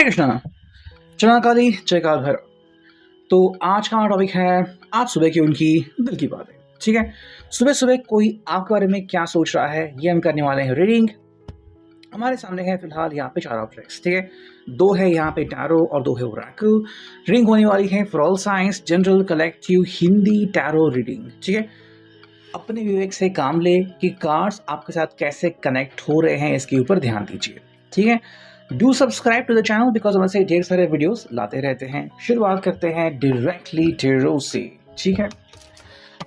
हरे कृष्णा। चनाकाली जयकाल भैरव। तो आज का हमारा टॉपिक है आज सुबह की उनकी दिल की बातें। ठीक है, सुबह सुबह कोई आपके बारे में क्या सोच रहा है ये हम करने वाले हैं रीडिंग। हमारे सामने है फिलहाल यहाँ पे 4 ऑब्जेक्ट्स। ठीक है, 2 है यहाँ पे टैरो और 2 है ओरेकल। रीडिंग होने वाली है for all science, general, collective, Hindi tarot reading. ठीक है, अपने विवेक से काम ले कि कार्ड्स आपके साथ कैसे कनेक्ट हो रहे हैं, इसके ऊपर ध्यान दीजिए। ठीक है, do subscribe to the channel because हम ऐसे ढेर सारे वीडियोस लाते रहते हैं। शुरुआत करते हैं डायरेक्टली टैरो से। ठीक है,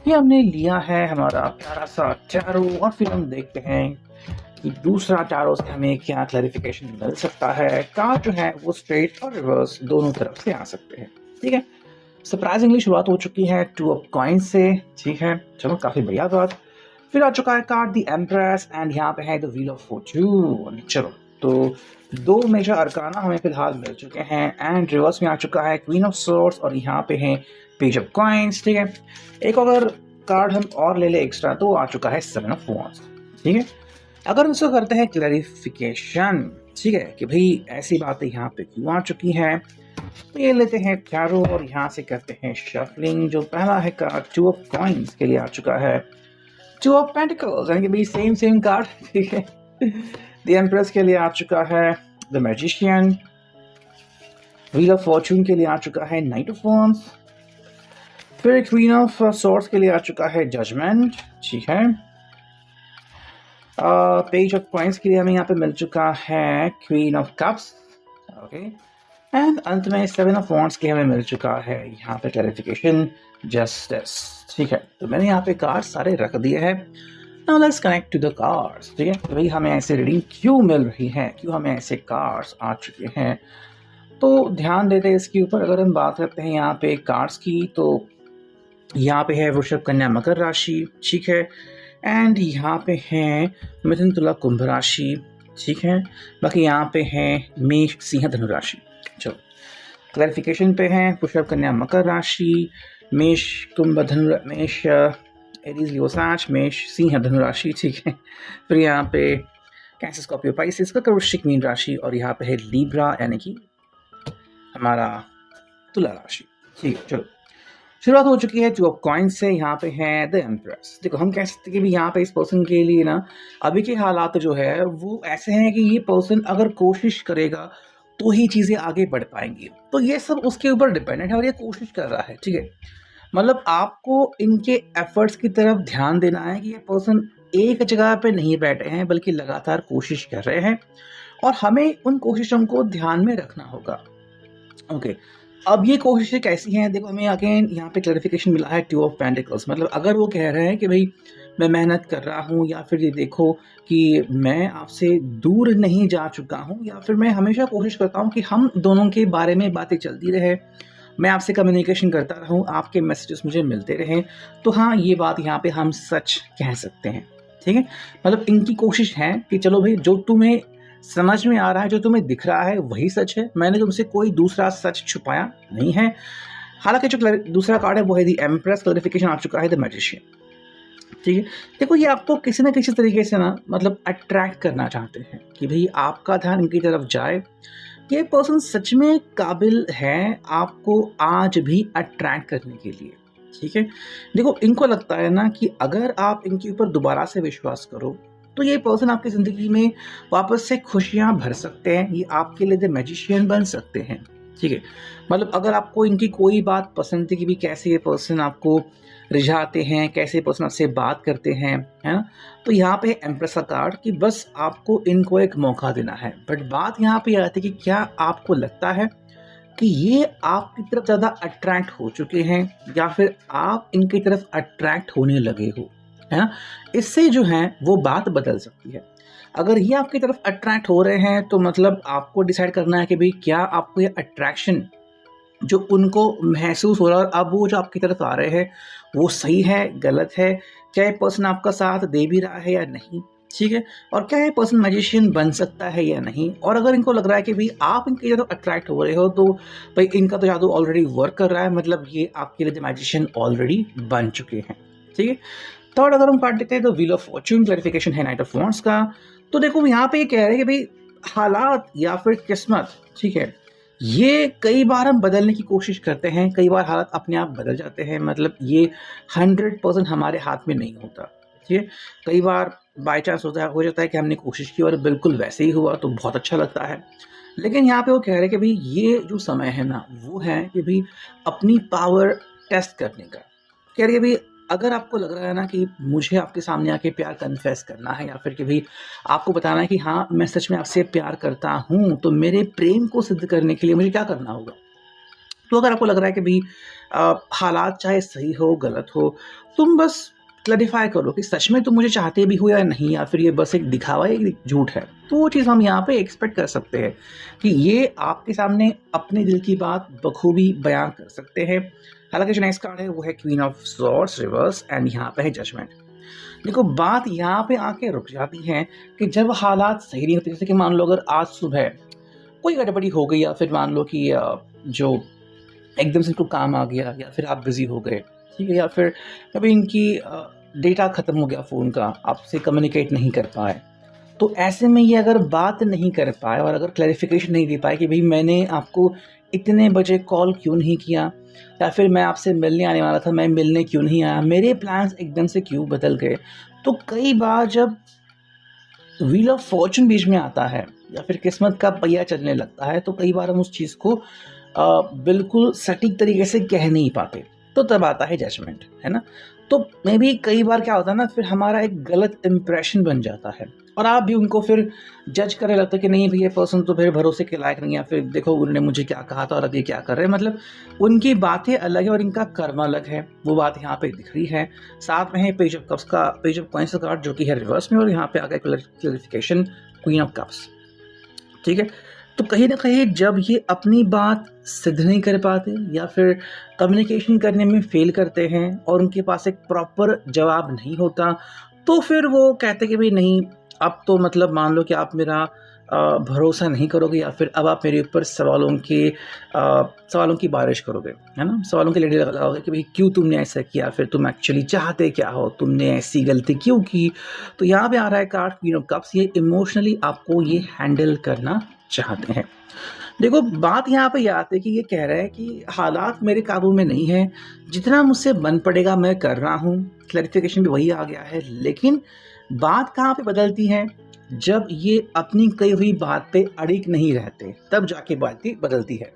ये हमने लिया है हमारा प्यारा सा टैरो और फिर हम देखते हैं कि दूसरा टैरो से हमें क्या क्लैरिफिकेशन मिल सकता है। कार्ड जो है वो स्ट्रेट और रिवर्स दोनों तरफ से आ सकते हैं। ठीक है, सरप्राइजिंगली शुरुआत हो चुकी है 2 ऑफ कॉइंस से। ठीक है, चलो काफी बढ़िया बात। फिर आ चुका है कार्ड द एम्प्रेस एंड यहाँ पे है द व्हील ऑफ फॉर्च्यून। चलो, तो 2 मेजर अरकाना हमें फिलहाल मिल चुके हैं एंड रिवर्स में आ चुका है क्वीन ऑफ सोर्ड्स और यहाँ पे है पेज ऑफ कॉइंस। ठीक है, एक अगर कार्ड हम और ले ले एक्स्ट्रा तो आ चुका है 7 ऑफ वॉन्ड्स। ठीक है, अगर इसको करते हैं क्लैरिफिकेशन, ठीक है, कि भाई ऐसी बातें यहाँ पे क्यों आ चुकी हैं, तो ये लेते हैं टैरो और यहाँ से करते हैं शफलिंग। जो पहला है कार्ड 2 ऑफ कॉइंस के लिए आ चुका है 2 ऑफ पेंटिकल्स, यानी कि भाई सेम कार्ड। ठीक है, द एम्प्रेस के लिए आ चुका है the magician. Wheel of Fortune के लिए आ चुका है नाइट ऑफ वॉन्ड्स। फिर क्वीन ऑफ सॉर्ड्स के लिए आ चुका है जजमेंट। ठीक है, पेज ऑफ कॉइंस के लिए हमें यहाँ पे मिल चुका है queen of cups. Okay, and अंत में 7 ऑफ वॉन्ड्स के हमें मिल चुका है यहाँ पे क्लैरिफिकेशन जस्टिस। ठीक है, तो मैंने यहाँ पे कार्ड सारे रख दिए हैं। Now let's connect to the cards. ठीक है, तो भाई हमें ऐसे रीडिंग क्यों मिल रही है, क्यों हमें ऐसे कार्ड्स आ चुके हैं, तो ध्यान देते हैं इसके ऊपर। अगर हम बात करते हैं यहाँ पे कार्ड्स की, तो यहाँ पे है वृषभ कन्या मकर राशि। ठीक है, एंड यहाँ पे है मिथुन तुला कुंभ राशि। ठीक है, बाकी यहाँ पे है मेष सिंह धनु राशि। चलो, क्लैरिफिकेशन पे है वृषभ कन्या मकर राशि, मेष कुंभ धनु, मेष एरीज लियो साच, मेष सिंह धनु राशि। ठीक है, फिर यहाँ पे कैंसर स्कॉर्पियो पाइसिस का वृश्चिक मीन राशि और यहाँ पे है लीब्रा यानी कि हमारा तुला राशि। ठीक है, चलो शुरुआत हो चुकी है 2 ऑफ कॉइंस से। यहाँ पे है द एम्प्रेस। देखो, हम कह सकते हैं कि भी यहाँ पे इस पर्सन के लिए ना अभी के हालात जो है वो ऐसे हैं कि ये पर्सन अगर कोशिश करेगा तो ही चीज़ें आगे बढ़ पाएंगी। तो ये सब उसके ऊपर डिपेंडेंट है और ये कोशिश कर रहा है। ठीक है, मतलब आपको इनके एफर्ट्स की तरफ ध्यान देना है कि ये पर्सन एक जगह पे नहीं बैठे हैं बल्कि लगातार कोशिश कर रहे हैं और हमें उन कोशिशों को ध्यान में रखना होगा। ओके, अब ये कोशिशें कैसी हैं, देखो हमें अगेन यहाँ पे क्लैरिफिकेशन मिला है 2 ऑफ पेंटिकल्स। मतलब अगर वो कह रहे हैं कि भाई मैं मेहनत कर रहा हूँ, या फिर ये देखो कि मैं आपसे दूर नहीं जा चुका हूँ, या फिर मैं हमेशा कोशिश करता हूँ कि हम दोनों के बारे में बातें चलती रहे, मैं आपसे कम्युनिकेशन करता रहूँ, आपके मैसेजेस मुझे मिलते रहें, तो हाँ ये बात यहाँ पे हम सच कह सकते हैं। ठीक है, मतलब इनकी कोशिश है कि चलो भाई जो तुम्हें समझ में आ रहा है, जो तुम्हें दिख रहा है वही सच है, मैंने तुमसे कोई दूसरा सच छुपाया नहीं है। हालांकि जो दूसरा कार्ड है वो है द एम्प्रेस, क्लैरिफिकेशन आ चुका है द मैजिशियन। ठीक है, देखो ये आपको किसी ना किसी तरीके से ना मतलब अट्रैक्ट करना चाहते हैं कि भाई आपका ध्यान इनकी तरफ जाए। ये पर्सन सच में काबिल है आपको आज भी अट्रैक्ट करने के लिए। ठीक है, देखो इनको लगता है ना कि अगर आप इनके ऊपर दोबारा से विश्वास करो तो ये पर्सन आपकी ज़िंदगी में वापस से खुशियाँ भर सकते हैं, ये आपके लिए द मैजिशियन बन सकते हैं। ठीक है, मतलब अगर आपको इनकी कोई बात पसंद थी कि भी कैसे ये पर्सन आपको रिझाते हैं, कैसे पर्सन आपसे बात करते हैं, है ना, तो यहाँ पे एम्प्रेस का कार्ड कि बस आपको इनको एक मौका देना है। बट बात यहाँ पे आती है कि क्या आपको लगता है कि ये आपकी तरफ ज़्यादा अट्रैक्ट हो चुके हैं या फिर आप इनकी तरफ अट्रैक्ट होने लगे हो, है ना। इससे जो है वो बात बदल सकती है। अगर ये आपकी तरफ अट्रैक्ट हो रहे हैं तो मतलब आपको डिसाइड करना है कि भाई क्या आपको ये अट्रैक्शन जो उनको महसूस हो रहा है और अब वो जो आपकी तरफ आ रहे हैं वो सही है, गलत है, क्या ये पर्सन आपका साथ दे भी रहा है या नहीं। ठीक है, और क्या ये पर्सन मैजिशियन बन सकता है या नहीं। और अगर इनको लग रहा है कि भाई आप इनकी तरफ अट्रैक्ट हो रहे हो तो भाई इनका तो जादू ऑलरेडी वर्क कर रहा है, मतलब ये आपके लिए मैजिशियन ऑलरेडी बन चुके हैं। ठीक है, थर्ड अगर हम काट देते हैं तो व्हील ऑफ फॉर्च्यून, क्लैरिफिकेशन है नाइट ऑफ वॉन्ड्स का। तो देखो यहाँ पे ये कह रहे हैं कि भाई हालात या फिर किस्मत, ठीक है, ये कई बार हम बदलने की कोशिश करते हैं, कई बार हालात अपने आप बदल जाते हैं, मतलब ये 100% हमारे हाथ में नहीं होता, ठीक है? कई बार बाय चांस हो जाता है कि हमने कोशिश की और बिल्कुल वैसे ही हुआ तो बहुत अच्छा लगता है। लेकिन यहाँ पे वो कह रहे हैं कि भई ये जो समय है ना, वो है कि भई अपनी पावर टेस्ट करने का। कह रही है भई अगर आपको लग रहा है ना कि मुझे आपके सामने आके प्यार कन्फेस करना है या फिर कि भई आपको बताना है कि हाँ, मैं सच में आपसे प्यार करता हूँ, तो मेरे प्रेम को सिद्ध करने के लिए मुझे क्या करना होगा? तो अगर आपको लग रहा है कि भई हालात चाहे सही हो, गलत हो, तुम बस क्लैरिफ़ाई करो कि सच में तुम मुझे चाहते भी हो या नहीं, या फिर ये बस एक दिखावा है, एक झूठ है। तो वो चीज़ हम यहाँ पे एक्सपेक्ट कर सकते हैं कि ये आपके सामने अपने दिल की बात बखूबी बयान कर सकते हैं। हालाँकि जो नेक्स्ट कार्ड है वो है queen of swords reverse and यहाँ पे है जजमेंट। देखो बात यहाँ पे आके रुक जाती है कि जब हालात सही नहीं होते, जैसे कि मान लो अगर आज सुबह कोई गड़बड़ी हो गई या फिर मान लो कि जो एकदम से इनको काम आ गया या फिर आप बिज़ी हो गए, ठीक है? या फिर कभी इनकी डेटा ख़त्म हो गया फ़ोन का, आपसे कम्युनिकेट नहीं कर पाए। तो ऐसे में ये अगर बात नहीं कर पाए और अगर क्लैरिफ़िकेशन नहीं दे पाए कि भई मैंने आपको इतने बजे कॉल क्यों नहीं किया, या फिर मैं आपसे मिलने आने वाला था, मैं मिलने क्यों नहीं आया, मेरे प्लान्स एकदम से क्यों बदल गए। तो कई बार जब व्हील ऑफ फॉर्च्यून बीच में आता है या फिर किस्मत का पहिया चलने लगता है, तो कई बार हम उस चीज़ को बिल्कुल सटीक तरीके से कह नहीं पाते, तो तब आता है जजमेंट, है ना? तो मे बी कई बार क्या होता है ना, फिर हमारा एक गलत इंप्रेशन बन जाता है और आप भी उनको फिर जज करने लगते हो कि नहीं भई ये पर्सन तो फिर भरोसे के लायक नहीं है, या फिर देखो उन्होंने मुझे क्या कहा था और अब ये क्या कर रहे हैं। मतलब उनकी बातें अलग है और इनका कर्म अलग है, वो बात यहाँ पे दिख रही है। साथ में है पेज ऑफ कप्स का, पेज ऑफ कॉइन्स का कार्ड जो कि है रिवर्स में, और यहाँ पे आ गया क्लैरिफिकेशन क्वीन ऑफ कप्स, ठीक है? तो कहीं न कहीं जब ये अपनी बात सिद्ध नहीं कर पाते या फिर कम्युनिकेशन करने में फ़ेल करते हैं और उनके पास एक प्रॉपर जवाब नहीं होता, तो फिर वो कहते हैं कि भई नहीं, अब तो मतलब मान लो कि आप मेरा भरोसा नहीं करोगे या फिर अब आप मेरे ऊपर सवालों की बारिश करोगे, है ना? सवालों की लड़ी लगाओगे कि भई क्यों तुमने ऐसा किया? फिर तुम एक्चुअली चाहते क्या हो? तुमने ऐसी गलती क्यों की? तो यहाँ पे आ रहा है कार्ड क्वीन ऑफ कप्स, ये इमोशनली आपको ये हैंडल करना चाहते हैं। देखो बात यहाँ पे ये आती है कि ये कह रहा है कि हालात मेरे काबू में नहीं है, जितना मुझसे बन पड़ेगा मैं कर रहा हूँ, क्लैरिफिकेशन भी वही आ गया है। लेकिन बात कहाँ पे बदलती है, जब ये अपनी कही हुई बात पे अड़िग नहीं रहते, तब जाके बातें बदलती है।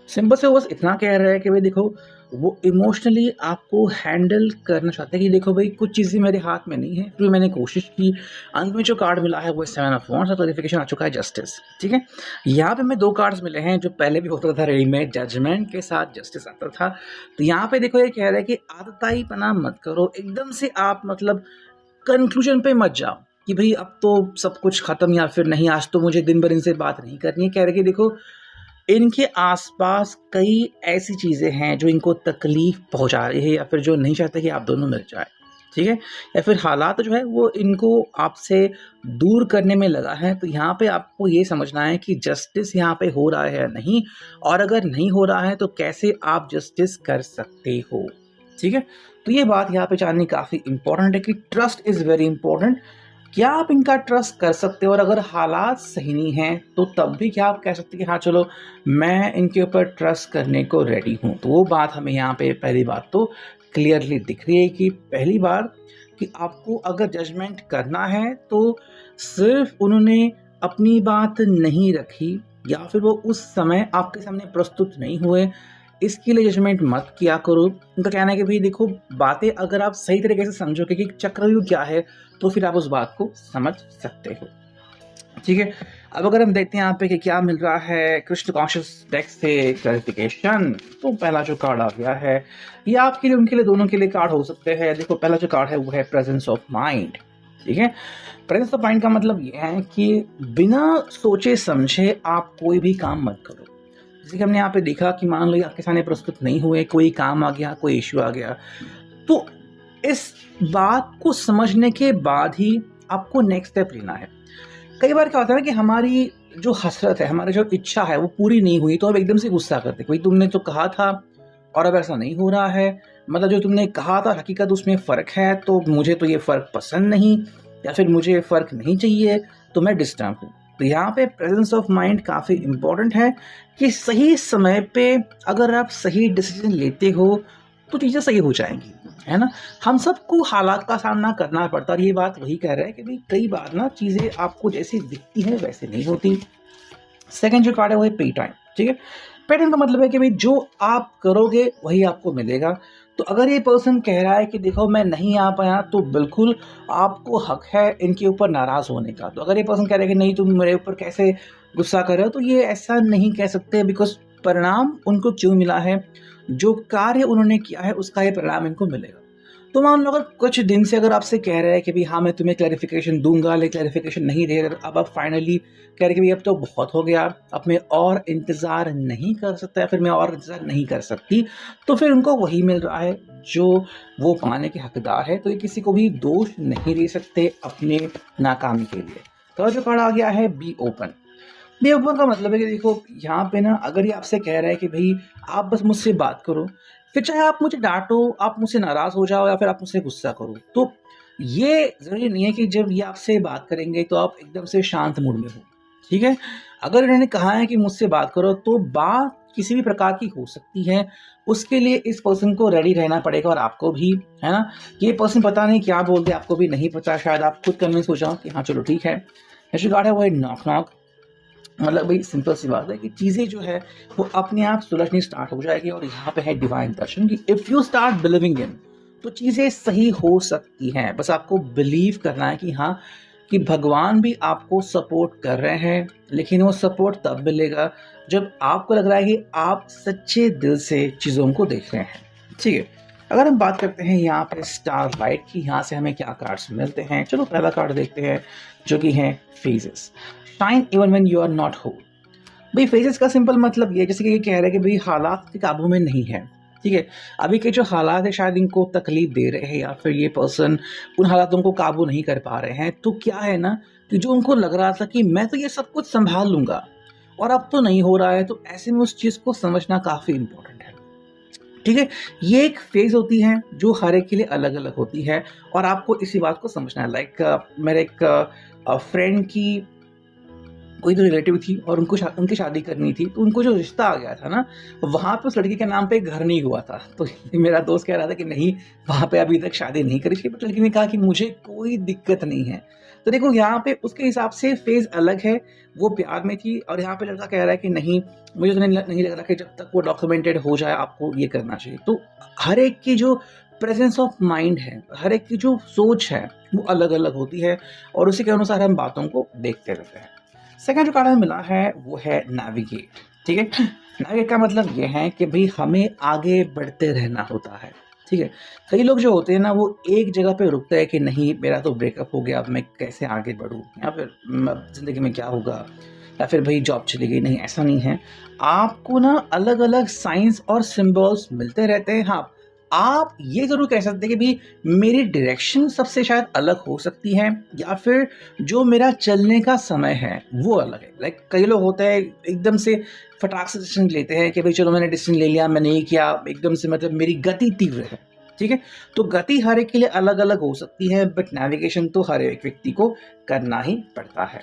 सिंपल से वो बस इतना कह रहा है कि भाई देखो, वो इमोशनली आपको हैंडल करना चाहते हैं कि देखो भाई कुछ चीज़ें मेरे हाथ में नहीं है, फिर भी मैंने कोशिश की। अंत में जो कार्ड मिला है वो है 7 ऑफ वांड्स और क्लैरिफिकेशन आ चुका है जस्टिस, ठीक है? यहाँ पे हमें 2 कार्ड्स मिले हैं, जो पहले भी होता था रेडीमेड जजमेंट के साथ जस्टिस आता था। तो यहाँ पे देखो ये कह रहा है कि आतताईपना मत करो, एकदम से आप मतलब कन्क्लूजन पे मत जाओ कि भई अब तो सब कुछ खत्म, या फिर नहीं आज तो मुझे दिन भर इनसे बात नहीं करनी है। कह रहे कि देखो इनके आसपास कई ऐसी चीज़ें हैं जो इनको तकलीफ़ पहुँचा रही है या फिर जो नहीं चाहते कि आप दोनों मिल जाएँ, ठीक है? या फिर हालात जो है वो इनको आपसे दूर करने में लगा है। तो यहाँ पे आपको ये समझना है कि जस्टिस यहाँ पे हो रहा है या नहीं, और अगर नहीं हो रहा है तो कैसे आप जस्टिस कर सकते हो, ठीक है? तो ये बात यहाँ पे जाननी काफ़ी इम्पोर्टेंट है कि ट्रस्ट इज़ वेरी इम्पोर्टेंट। क्या आप इनका ट्रस्ट कर सकते हो? और अगर हालात सही नहीं हैं, तो तब भी क्या आप कह सकते हैं कि हाँ, चलो मैं इनके ऊपर ट्रस्ट करने को रेडी हूँ? तो वो बात हमें यहाँ पे पहली बात तो क्लियरली दिख रही है कि पहली बार कि आपको अगर जजमेंट करना है, तो सिर्फ़ उन्होंने अपनी बात नहीं रखी या फिर वो उस समय आपके सामने प्रस्तुत नहीं हुए, इसके लिए जजमेंट मत किया करो। उनका कहना है कि भई देखो, बातें अगर आप सही तरीके से समझोगे कि चक्रव्यूह क्या है, तो फिर आप उस बात को समझ सकते हो, ठीक है? अब अगर हम देखते हैं यहाँ पे कि क्या मिल रहा है कृष्ण कॉन्शियस डेक से क्लैरिफिकेशन, तो पहला जो कार्ड आ गया है, ये आपके लिए, उनके लिए, दोनों के लिए कार्ड हो सकते हैं। देखो पहला जो कार्ड है वो है प्रेजेंस ऑफ माइंड, ठीक है? प्रेजेंस ऑफ माइंड का मतलब ये है कि बिना सोचे समझे आप कोई भी काम मत करो। जैसे कि हमने यहाँ पे देखा कि मान लो ये आपके सामने प्रस्तुत नहीं हुए, कोई काम आ गया, कोई इश्यू आ गया, तो इस बात को समझने के बाद ही आपको नेक्स्ट स्टेप लेना है। कई बार क्या होता है ना कि हमारी जो हसरत है, हमारी जो इच्छा है वो पूरी नहीं हुई, तो हम एकदम से गुस्सा करते हैं, भाई तुमने तो कहा था और अब ऐसा नहीं हो रहा है, मतलब जो तुमने कहा था हकीकत उसमें फ़र्क है, तो मुझे तो ये फ़र्क पसंद नहीं, या फिर मुझे ये फ़र्क नहीं चाहिए, तो मैं डिस्टर्ब हूँ। तो यहाँ पे प्रेजेंस ऑफ माइंड काफ़ी इम्पोर्टेंट है कि सही समय पे अगर आप सही डिसीजन लेते हो तो चीज़ें सही हो जाएंगी, है ना। हम सबको हालात का सामना करना पड़ता है और ये बात वही कह रहा है कि भाई कई बार ना चीज़ें आपको जैसी दिखती हैं वैसे नहीं होती। सेकंड जो कार्ड है वो है पे टाइम, ठीक है। पे टाइम का मतलब है कि भाई जो आप करोगे वही आपको मिलेगा। तो अगर ये पर्सन कह रहा है कि देखो मैं नहीं आ पाया, तो बिल्कुल आपको हक है इनके ऊपर नाराज़ होने का। तो अगर ये पर्सन कह रहा है कि नहीं तुम मेरे ऊपर कैसे गुस्सा कर रहे हो, तो ये ऐसा नहीं कह सकते, बिकॉज परिणाम उनको क्यों मिला है, जो कार्य उन्होंने किया है उसका ये परिणाम इनको मिलेगा। तो मान लो अगर कुछ दिन से अगर आपसे कह रहे हैं कि भाई हाँ मैं तुम्हें क्लैरिफिकेशन दूंगा, लेकिन क्लैरिफिकेशन नहीं दे रहे, अब आप फाइनली कह रहे कि भाई अब तो बहुत हो गया, अब मैं और इंतज़ार नहीं कर सकता या फिर मैं और इंतज़ार नहीं कर सकती, तो फिर उनको वही मिल रहा है जो वो पाने के हकदार है। तो ये किसी को भी दोष नहीं दे सकते अपने नाकामी के लिए। तो जो कार्ड आ गया है बी ओपन। बी ओपन का मतलब है कि देखो यहाँ पे ना अगर ये आपसे कह रहा है कि भाई आप बस मुझसे बात करो, फिर चाहे आप मुझे डांटो, आप मुझसे नाराज़ हो जाओ या फिर आप मुझसे गुस्सा करो, तो ये ज़रूरी नहीं है कि जब ये आपसे बात करेंगे तो आप एकदम से शांत मूड में हो, ठीक है। अगर इन्होंने कहा है कि मुझसे बात करो, तो बात किसी भी प्रकार की हो सकती है, उसके लिए इस पर्सन को रेडी रहना पड़ेगा और आपको भी, है ना। ये पर्सन पता नहीं क्या बोल दे, आपको भी नहीं पता, शायद आप खुद कन्विंस हो जाओ कि हाँ चलो ठीक है। नेक्स्ट कार्ड है वो है नॉक नॉक। मतलब भाई सिंपल सी बात है कि चीज़ें जो है वो अपने आप सुलझनी स्टार्ट हो जाएगी। और यहाँ पे है डिवाइन दर्शन कि if you start believing in, तो चीज़ें सही हो सकती हैं। बस आपको बिलीव करना है कि हाँ कि भगवान भी आपको सपोर्ट कर रहे हैं, लेकिन वो सपोर्ट तब मिलेगा जब आपको लग रहा है कि आप सच्चे दिल से चीज़ों को देख रहे हैं, ठीक है। अगर हम बात करते हैं यहाँ पे स्टार लाइट की, यहाँ से हमें क्या कार्ड्स मिलते हैं, चलो पहला कार्ड देखते हैं जो कि है phases. Shine even when you are not whole. भाई फेजेस का सिंपल मतलब ये, जैसे कि ये कह रहा है कि भाई हालात के काबू में नहीं है, ठीक है। अभी के जो हालात है शायद इनको तकलीफ दे रहे हैं या फिर ये पर्सन उन हालातों को काबू नहीं कर पा रहे हैं। तो क्या है ना कि जो उनको लग रहा था कि मैं तो ये सब कुछ संभाल लूंगा और अब तो नहीं हो रहा है, तो ऐसे में उस चीज़ को समझना काफ़ी इंपॉर्टेंट है, ठीक है। ये एक फेज होती है जो हर एक के लिए अलग अलग होती है और आपको इसी बात को समझना है। लाइक मेरे एक फ्रेंड की कोई तो रिलेटिव थी और उनकी शादी करनी थी, तो उनको जो रिश्ता आ गया था ना, वहाँ पे उस लड़की के नाम पे एक घर नहीं हुआ था। तो मेरा दोस्त कह रहा था कि नहीं वहाँ पे अभी तक शादी नहीं करी थी, बट लड़की ने कहा कि मुझे कोई दिक्कत नहीं है। तो देखो यहाँ पे उसके हिसाब से फेज अलग है, वो प्यार में थी और यहाँ पे लड़का कह रहा है कि नहीं मुझे तो नहीं लग रहा कि जब तक वो डॉक्यूमेंटेड हो जाए आपको ये करना चाहिए। तो हर एक की जो प्रेजेंस ऑफ माइंड है, हर एक की जो सोच है वो अलग अलग होती है और उसी के अनुसार हम बातों को देखते रहते हैं। सेकंड जो कार्ड हमें मिला है वो है नेविगेट, ठीक है। नेविगेट का मतलब ये है कि भाई हमें आगे बढ़ते रहना होता है, ठीक है। कई लोग जो होते हैं ना वो एक जगह पे रुकते हैं कि नहीं मेरा तो ब्रेकअप हो गया, अब मैं कैसे आगे बढ़ूँ, या फिर ज़िंदगी में क्या होगा, या फिर भाई जॉब चली गई। नहीं, ऐसा नहीं है। आपको ना अलग अलग साइंस और सिंबल्स मिलते रहते हैं। हाँ, आप ये ज़रूर कह सकते हैं कि भाई मेरी डायरेक्शन सबसे शायद अलग हो सकती है या फिर जो मेरा चलने का समय है वो अलग है। लाइक कई लोग होते हैं एकदम से फटाक से डिसीजन लेते हैं कि भाई चलो मैंने डिसीजन ले लिया, मैंने ये किया एकदम से, मतलब मेरी गति तीव्र है, ठीक है। तो गति हर एक के लिए अलग अलग हो सकती है, बट नेविगेशन तो हर एक व्यक्ति को करना ही पड़ता है।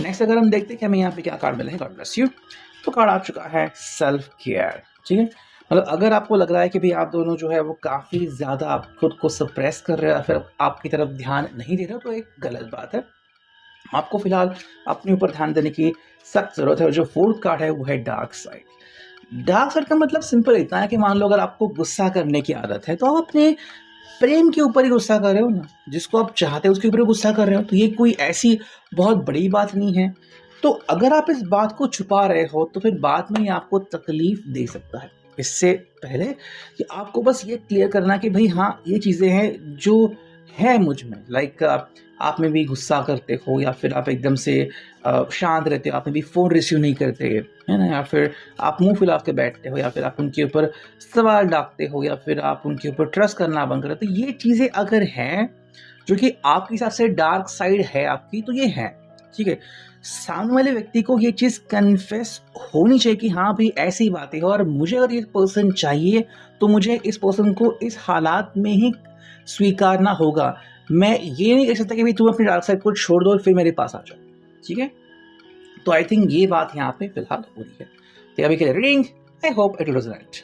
नेक्स्ट अगर हम देखते हैं कि हमें यहाँ पे क्या कार्ड मिले हैं, गॉड ब्लेस यू। तो कार्ड आ चुका है सेल्फ केयर, ठीक है। मतलब अगर आपको लग रहा है कि भाई आप दोनों जो है वो काफ़ी ज़्यादा आप खुद को सप्रेस कर रहे हो या फिर आपकी तरफ ध्यान नहीं दे रहे हो, तो एक गलत बात है। आपको फिलहाल अपने ऊपर ध्यान देने की सख्त ज़रूरत है। और जो फोर्थ कार्ड है वो है डार्क साइड। डार्क साइड का मतलब सिंपल इतना है कि मान लो अगर आपको गुस्सा करने की आदत है, तो आप अपने प्रेम के ऊपर ही गुस्सा कर रहे हो ना, जिसको आप चाहते हो उसके ऊपर गुस्सा कर रहे हो, तो ये कोई ऐसी बहुत बड़ी बात नहीं है। तो अगर आप इस बात को छुपा रहे हो तो फिर बाद में ये आपको तकलीफ दे सकता है। इससे पहले कि आपको बस ये क्लियर करना कि भाई हाँ ये चीज़ें हैं जो है मुझ में। लाइक आप में भी गुस्सा करते हो या फिर आप एकदम से शांत रहते हो, आप में भी फ़ोन रिसीव नहीं करते, है ना, या फिर आप मुंह फुला के बैठते हो, या फिर आप उनके ऊपर सवाल डालते हो, या फिर आप उनके ऊपर ट्रस्ट करना बंद करते हो। ये चीज़ें अगर हैं जो कि आपके हिसाब से डार्क साइड है आपकी, तो ये है, ठीक है। सामने वाले व्यक्ति को ये चीज़ कन्फेस होनी चाहिए कि हाँ भाई ऐसी बातें हो और मुझे अगर ये पर्सन चाहिए तो मुझे इस पर्सन को इस हालात में ही स्वीकारना होगा। मैं ये नहीं कह सकता कि भाई तुम अपनी डार्क साइड को छोड़ दो और फिर मेरे पास आ जाओ, ठीक है। तो आई थिंक ये बात यहाँ पे फिलहाल हो रही है। तो अभी के लिए reading, I hope it was right.